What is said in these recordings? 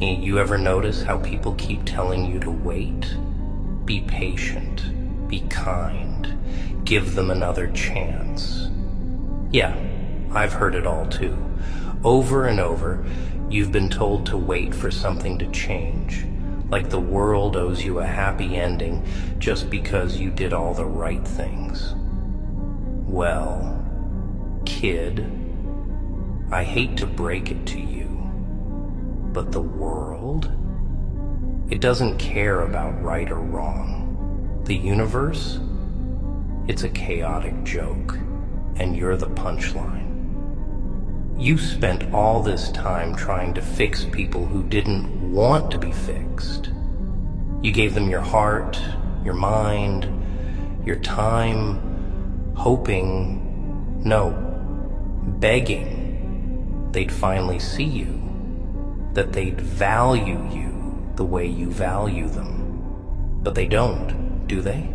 You ever notice how people keep telling you to wait? Be patient, be kind, give them another chance. Yeah, I've heard it all too. Over and over, you've been told to wait for something to change, like the world owes you a happy ending just because you did all the right things. Well, kid, I hate to break it to you, but the world, it doesn't care about right or wrong. The universe, it's a chaotic joke, and you're the punchline. You spent all this time trying to fix people who didn't want to be fixed. You gave them your heart, your mind, your time, hoping, no, begging they'd finally see you, that they'd value you the way you value them. But they don't, do they?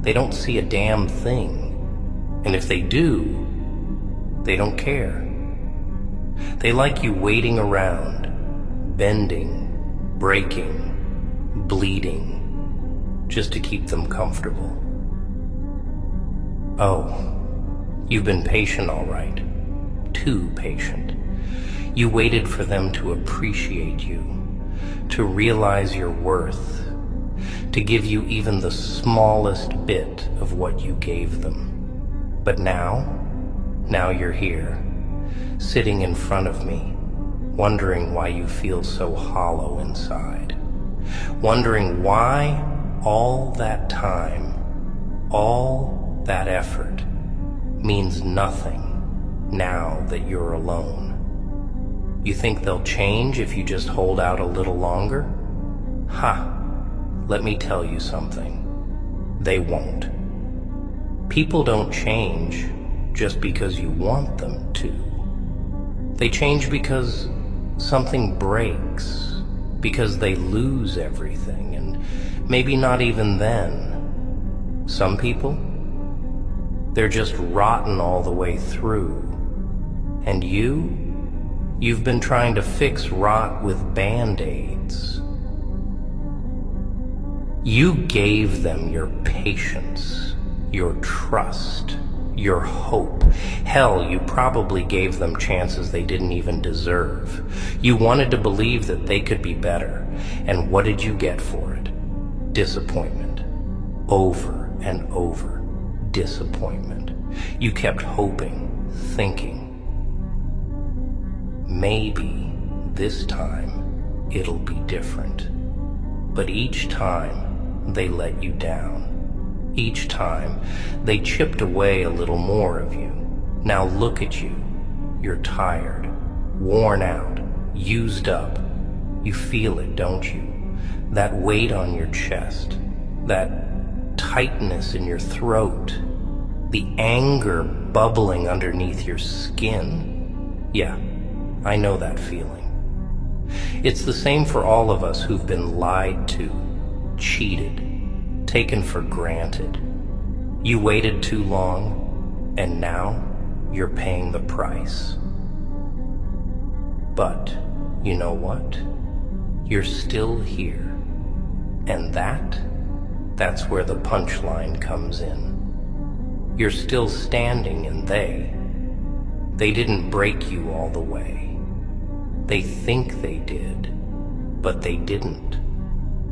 They don't see a damn thing. And if they do, they don't care. They like you waiting around, bending, breaking, bleeding, just to keep them comfortable. Oh, you've been patient, all right. Too patient. You waited for them to appreciate you, to realize your worth, to give you even the smallest bit of what you gave them. But now you're here, sitting in front of me, wondering why you feel so hollow inside, wondering why all that time, all that effort means nothing now that you're alone. You think they'll change if you just hold out a little longer? Ha! Let me tell you something. They won't. People don't change just because you want them to. They change because something breaks, because they lose everything, and maybe not even then. Some people, they're just rotten all the way through. And you've been trying to fix rot with Band-Aids. You gave them your patience, your trust, your hope. Hell, you probably gave them chances they didn't even deserve. You wanted to believe that they could be better. And what did you get for it? Disappointment. Over and over. Disappointment. You kept hoping, thinking, maybe this time it'll be different. But each time they let you down. Each time they chipped away a little more of you. Now look at you. You're tired, worn out, used up. You feel it, don't you? That weight on your chest, that tightness in your throat, the anger bubbling underneath your skin. Yeah, I know that feeling. It's the same for all of us who've been lied to, cheated, taken for granted. You waited too long, and now you're paying the price. But you know what? You're still here. And that's where the punchline comes in. You're still standing, and they didn't break you all the way. They think they did, but they didn't.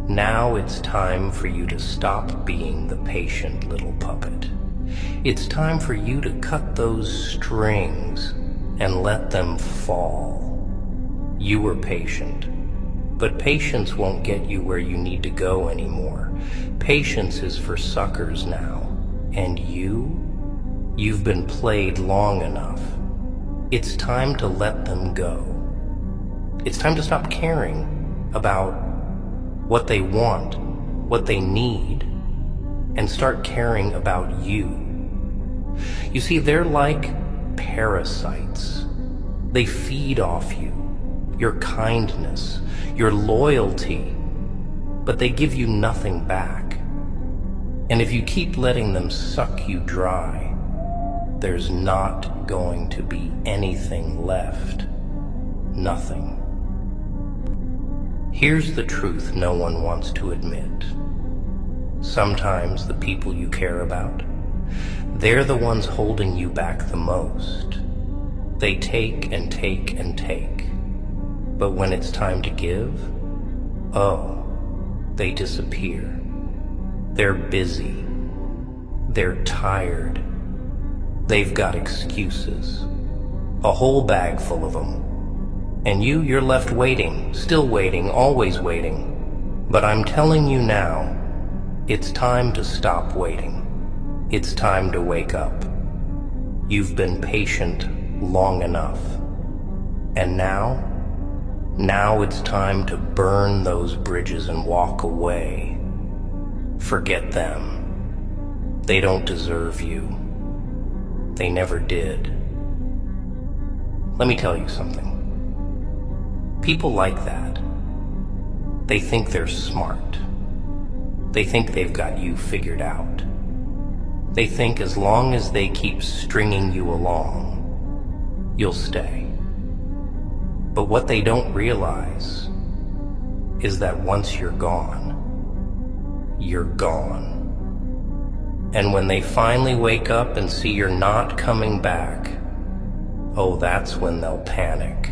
Now it's time for you to stop being the patient little puppet. It's time for you to cut those strings and let them fall. You were patient, but patience won't get you where you need to go anymore. Patience is for suckers now, and you've been played long enough. It's time to let them go. It's time to stop caring about what they want, what they need, and start caring about you. You see, they're like parasites. They feed off you, your kindness, your loyalty, but they give you nothing back. And if you keep letting them suck you dry, there's not going to be anything left. Nothing. Here's the truth no one wants to admit. Sometimes the people you care about, they're the ones holding you back the most. They take and take and take. But when it's time to give, oh, they disappear. They're busy. They're tired. They've got excuses. A whole bag full of them. And you're left waiting, still waiting, always waiting. But I'm telling you now, it's time to stop waiting. It's time to wake up. You've been patient long enough. And now it's time to burn those bridges and walk away. Forget them. They don't deserve you. They never did. Let me tell you something. People like that, they think they're smart. They think they've got you figured out. They think as long as they keep stringing you along, you'll stay. But what they don't realize is that once you're gone, you're gone. And when they finally wake up and see you're not coming back, oh, that's when they'll panic.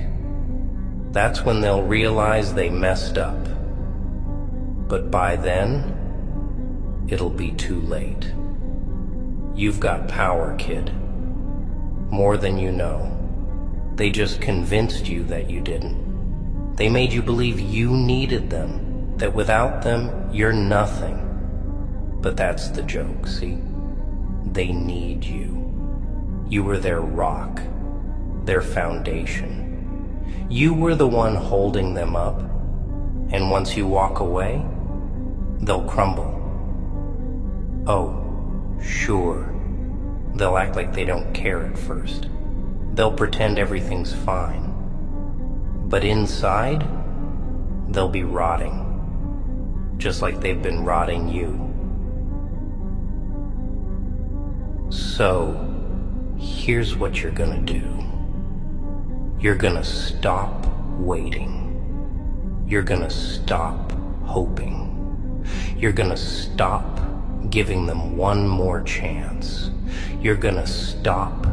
That's when they'll realize they messed up. But by then, it'll be too late. You've got power, kid. More than you know. They just convinced you that you didn't. They made you believe you needed them, that without them, you're nothing. But that's the joke, see? They need you. You were their rock, their foundation. You were the one holding them up, and once you walk away, they'll crumble. Oh, sure, they'll act like they don't care at first. They'll pretend everything's fine. But inside, they'll be rotting, just like they've been rotting you. So, here's what you're gonna do. You're gonna stop waiting. You're gonna stop hoping. You're gonna stop giving them one more chance. You're gonna stop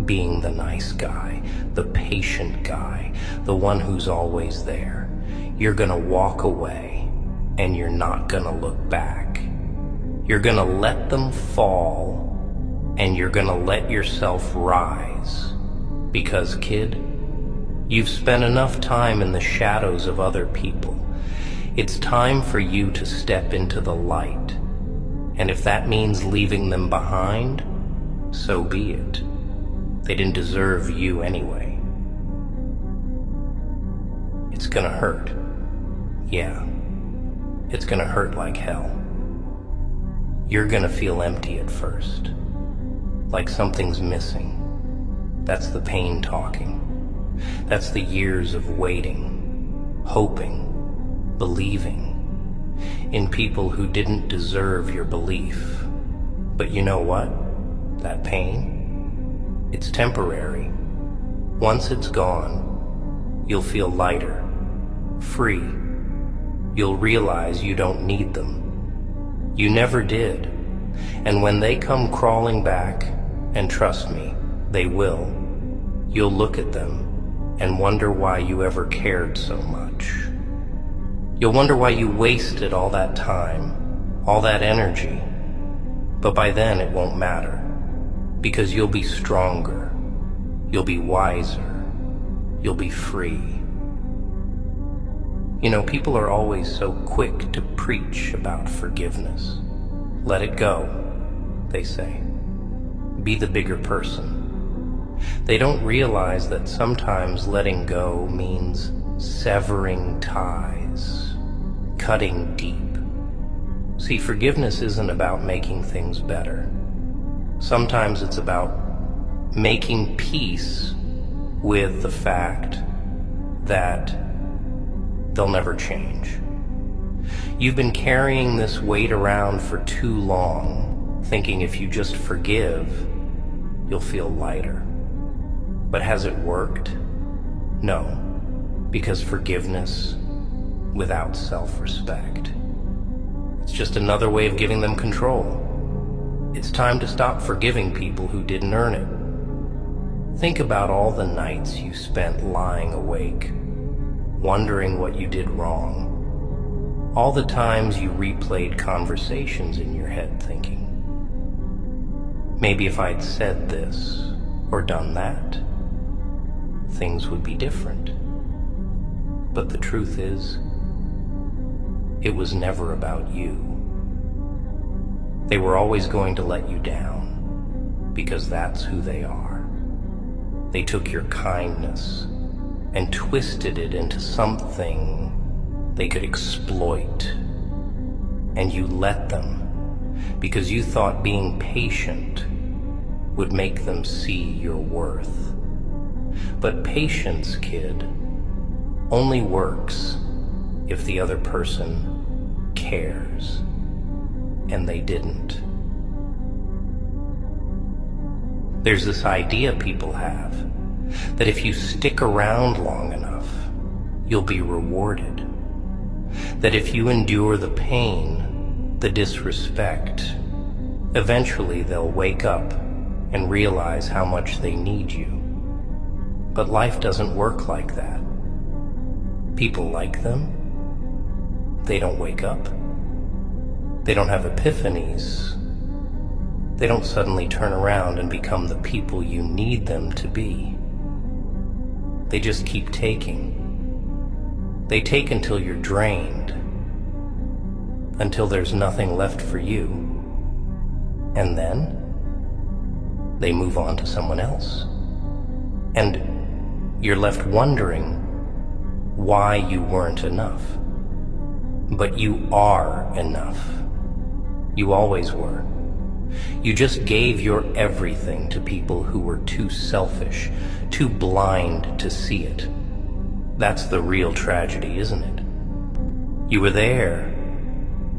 being the nice guy, the patient guy, the one who's always there. You're gonna walk away, and you're not gonna look back. You're gonna let them fall, and you're gonna let yourself rise. Because, kid, you've spent enough time in the shadows of other people. It's time for you to step into the light. And if that means leaving them behind, so be it. They didn't deserve you anyway. It's gonna hurt. Yeah, it's gonna hurt like hell. You're gonna feel empty at first, like something's missing. That's the pain talking. That's the years of waiting, hoping, believing in people who didn't deserve your belief. But you know what? That pain, it's temporary. Once it's gone, you'll feel lighter, free. You'll realize you don't need them. You never did. And when they come crawling back, and trust me, they will, you'll look at them and wonder why you ever cared so much. You'll wonder why you wasted all that time, all that energy. But by then it won't matter, because you'll be stronger, you'll be wiser, you'll be free. You know, people are always so quick to preach about forgiveness. Let it go, they say. Be the bigger person. They don't realize that sometimes letting go means severing ties, cutting deep. See, forgiveness isn't about making things better. Sometimes it's about making peace with the fact that they'll never change. You've been carrying this weight around for too long, thinking if you just forgive, you'll feel lighter. But has it worked? No, because forgiveness without self-respect. It's just another way of giving them control. It's time to stop forgiving people who didn't earn it. Think about all the nights you spent lying awake, wondering what you did wrong. All the times you replayed conversations in your head thinking, maybe if I'd said this or done that, things would be different. But the truth is, it was never about you. They were always going to let you down, because that's who they are. They took your kindness and twisted it into something they could exploit. And you let them, because you thought being patient would make them see your worth. But patience, kid, only works if the other person cares. And they didn't. There's this idea people have that if you stick around long enough, you'll be rewarded. That if you endure the pain, the disrespect, eventually they'll wake up and realize how much they need you. But life doesn't work like that. People like them. They don't wake up. They don't have epiphanies. They don't suddenly turn around and become the people you need them to be. They just keep taking. They take until you're drained, until there's nothing left for you. And then they move on to someone else. And you're left wondering why you weren't enough. But you are enough. You always were. You just gave your everything to people who were too selfish, too blind to see it. That's the real tragedy, isn't it? You were there,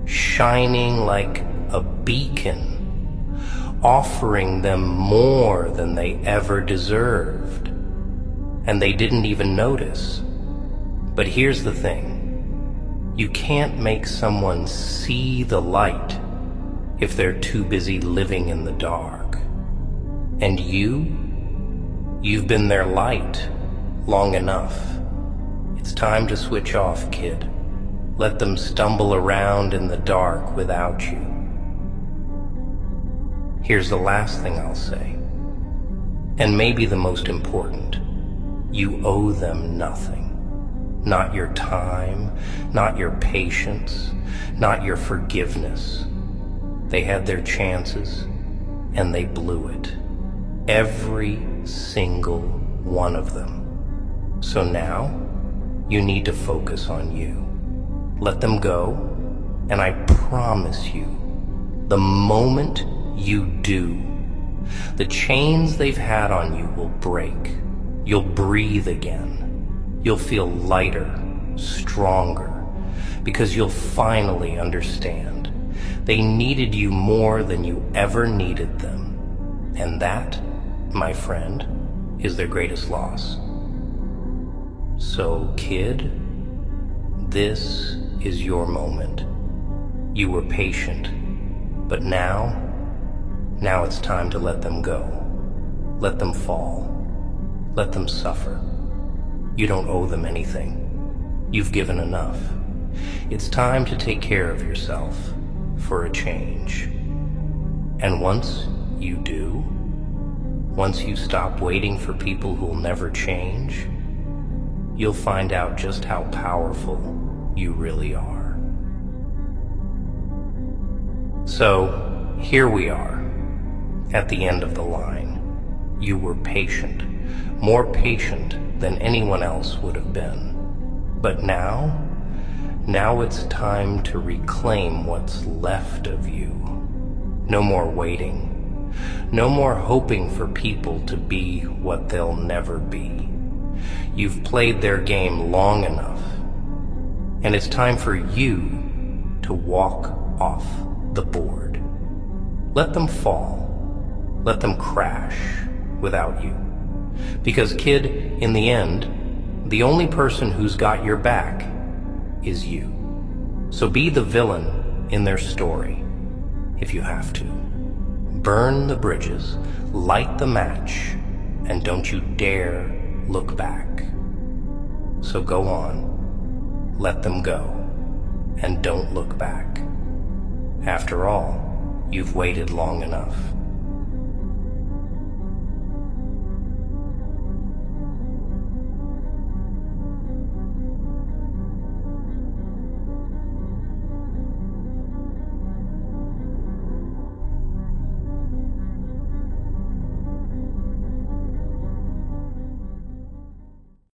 shining like a beacon, offering them more than they ever deserved. And they didn't even notice. But here's the thing. You can't make someone see the light if they're too busy living in the dark. And you've been their light long enough. It's time to switch off, kid. Let them stumble around in the dark without you. Here's the last thing I'll say, and maybe the most important. You owe them nothing. Not your time, not your patience, not your forgiveness. They had their chances, and they blew it. Every single one of them. So now, you need to focus on you. Let them go, and I promise you, the moment you do, the chains they've had on you will break. You'll breathe again. You'll feel lighter, stronger, because you'll finally understand. They needed you more than you ever needed them. And that, my friend, is their greatest loss. So, kid, this is your moment. You were patient, but now it's time to let them go. Let them fall. Let them suffer. You don't owe them anything. You've given enough. It's time to take care of yourself for a change. And once you do, once you stop waiting for people who'll never change, you'll find out just how powerful you really are. So, here we are, at the end of the line. You were patient, more patient than anyone else would have been. But now it's time to reclaim what's left of you. No more waiting. No more hoping for people to be what they'll never be. You've played their game long enough, and it's time for you to walk off the board. Let them fall. Let them crash without you. Because, kid, in the end, the only person who's got your back is you. So be the villain in their story, if you have to. Burn the bridges, light the match, and don't you dare look back. So go on, let them go, and don't look back. After all, you've waited long enough.